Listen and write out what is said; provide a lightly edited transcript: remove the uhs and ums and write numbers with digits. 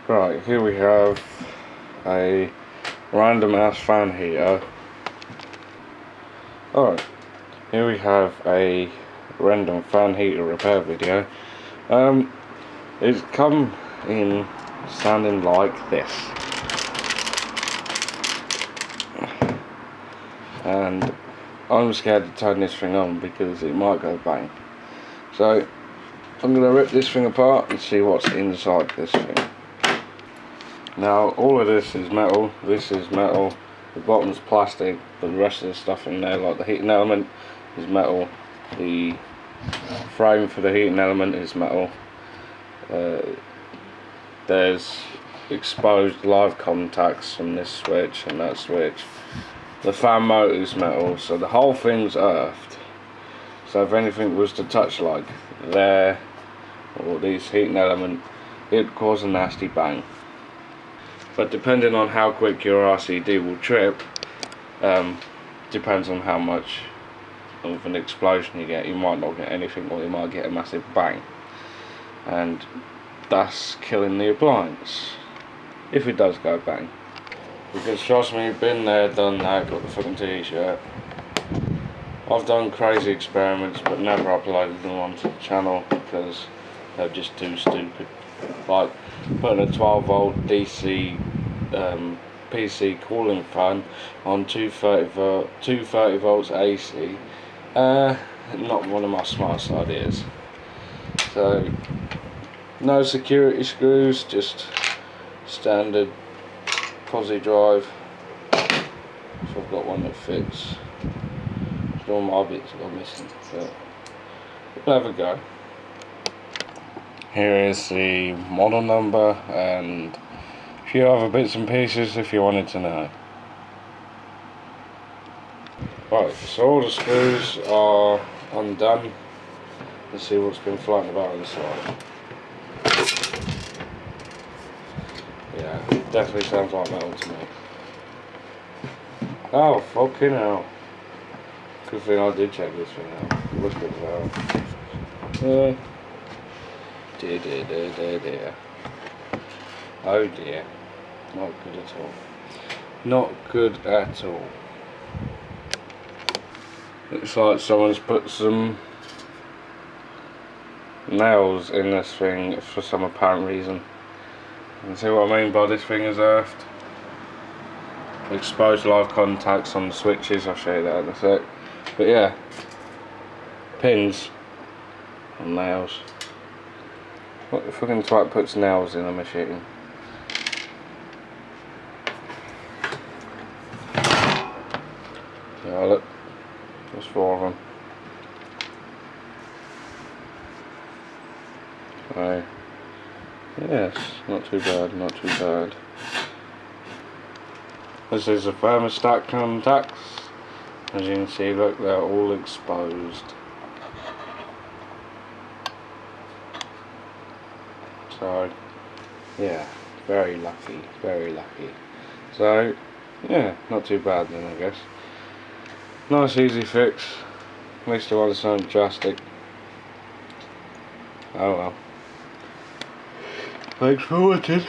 Right, here we have a random ass fan heater. Alright, here we have a random fan heater repair video. It's come in sounding like this. And I'm scared to turn this thing on because it might go bang. So I'm going to rip this thing apart and see what's inside this thing. Now all of this is metal, this is metal, the bottom's plastic, but the rest of the stuff in there, like the heating element, is metal, the frame for the heating element is metal, there's exposed live contacts from this switch and that switch, the fan motor is metal, so the whole thing's earthed. So if anything was to touch like there, or these heating element, it'd cause a nasty bang. But depending on how quick your RCD will trip, depends on how much of an explosion you get. You might not get anything, or you might get a massive bang, and that's killing the appliance if it does go bang. Because trust me, been there, done that, got the fucking t-shirt. I've done crazy experiments but never uploaded them onto the channel because they're just too stupid. Like putting a 12 volt DC PC cooling fan on 230 volts AC, not one of my smartest ideas. So no security screws, just standard posi drive. So I've got one that fits. All my bits got missing, but we'll have a go. Here is the model number and a few other bits and pieces if you wanted to know. Right, so all the screws are undone. Let's see what's been floating about inside. Yeah, definitely sounds like metal to me. Oh, fucking hell. Good thing I did check this thing out. Look at that. Dear. Oh dear. Not good at all. Not good at all. Looks like someone's put some nails in this thing for some apparent reason. You can see what I mean by this thing is earthed. Exposed live contacts on the switches, I'll show you that in a sec. But yeah, pins and nails. What the fucking twat puts nails in a machine? Yeah, look, there's 4 of them. So, yes, not too bad, not too bad. This is the thermostat contacts. As you can see, look, they're all exposed. So, yeah, very lucky, very lucky. So, yeah, not too bad then, I guess. Nice easy fix. At least it wasn't something drastic. Oh well. Thanks for watching.